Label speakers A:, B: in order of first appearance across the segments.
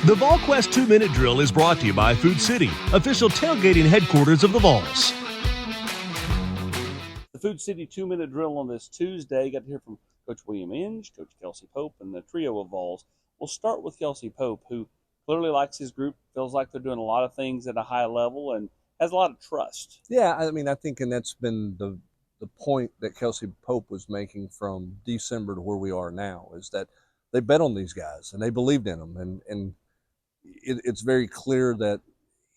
A: The Volquest 2-Minute Drill is brought to you by Food City, official tailgating headquarters of the Vols.
B: The Food City 2-Minute Drill on this Tuesday. Got to hear from Coach William Inge, Coach Kelsey Pope, and the trio of Vols. We'll start with Kelsey Pope, who clearly likes his group, feels like they're doing a lot of things at a high level, and has a lot of trust.
C: Yeah, I mean, I think, and that's been the point that Kelsey Pope was making from December to where we are now, is that they bet on these guys and they believed in them, and it's very clear that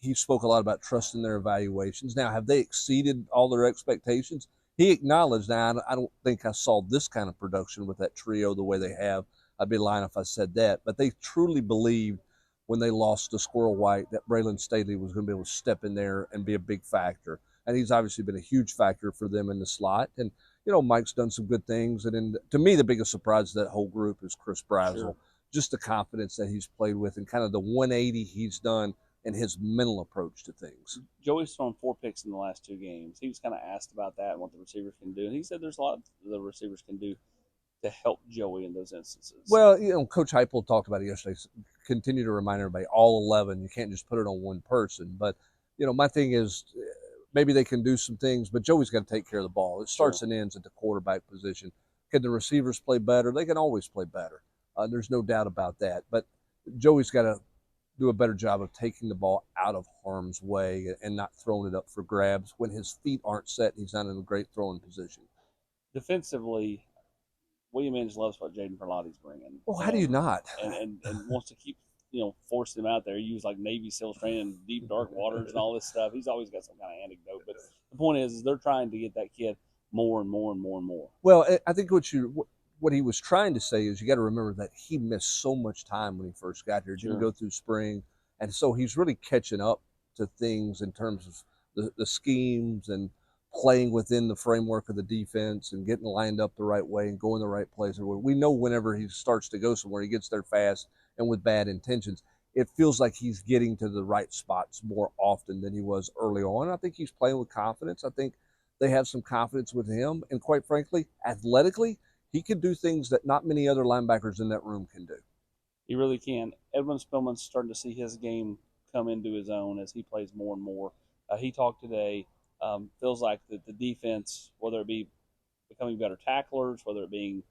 C: he spoke a lot about trust in their evaluations. Now, have they exceeded all their expectations? He acknowledged, now, I don't think I saw this kind of production with that trio the way they have. I'd be lying if I said that. But they truly believed when they lost to Squirrel White that Braylon Staley was going to be able to step in there and be a big factor. And he's obviously been a huge factor for them in the slot. And, you know, Mike's done some good things. And then, to me, the biggest surprise of that whole group is Chris Brazel. Sure. Just the confidence that he's played with and kind of the 180 he's done and his mental approach to things.
B: Joey's thrown 4 picks in the last 2 games. He was kind of asked about that and what the receivers can do. And he said there's a lot the receivers can do to help Joey in those instances.
C: Well, you know, Coach Heupel talked about it yesterday. Continue to remind everybody, all 11, you can't just put it on one person. But, you know, my thing is maybe they can do some things, but Joey's got to take care of the ball. It starts and ends at the quarterback position. Can the receivers play better? They can always play better. There's no doubt about that. But Joey's got to do a better job of taking the ball out of harm's way and not throwing it up for grabs when his feet aren't set and he's not in a great throwing position.
B: Defensively, William Inge loves what Jaden Perlotti's bringing.
C: Well, how do you not?
B: And wants to keep, you know, forcing him out there. He used like Navy SEALs training in deep, dark waters and all this stuff. He's always got some kind of anecdote. But the point is they're trying to get that kid more and more and more and more.
C: Well, I think what he was trying to say is you got to remember that he missed so much time when he first got here. Didn't go through spring. And so he's really catching up to things in terms of the schemes and playing within the framework of the defense and getting lined up the right way and going the right place. We know whenever he starts to go somewhere, he gets there fast and with bad intentions. It feels like he's getting to the right spots more often than he was early on. I think he's playing with confidence. I think they have some confidence with him. And quite frankly, athletically, he can do things that not many other linebackers in that room can do.
B: He really can. Edwin Spillman's starting to see his game come into his own as he plays more and more. He talked today. Feels like the defense, whether it be becoming better tacklers, whether it being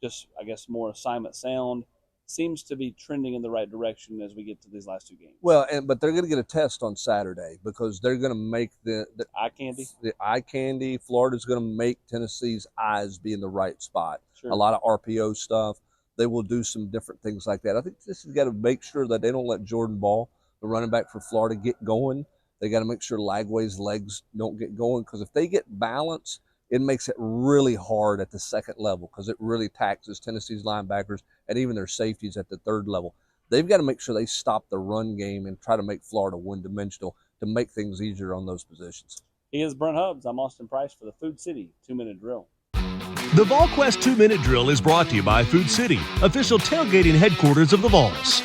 B: just, I guess, more assignment sound, seems to be trending in the right direction as we get to these last 2 games.
C: Well, but they're going to get a test on Saturday because they're going to make the
B: eye candy.
C: The eye candy. Florida's going to make Tennessee's eyes be in the right spot.
B: Sure.
C: A lot of RPO stuff. They will do some different things like that. I think this has got to make sure that they don't let Jordan Ball, the running back for Florida, get going. They got to make sure Lagway's legs don't get going, because if they get balance, it makes it really hard at the second level because it really taxes Tennessee's linebackers and even their safeties at the third level. They've got to make sure they stop the run game and try to make Florida one-dimensional to make things easier on those positions.
B: He is Brent Hubbs. I'm Austin Price for the Food City 2-Minute Drill.
A: The Volquest 2-Minute Drill is brought to you by Food City, official tailgating headquarters of the Vols.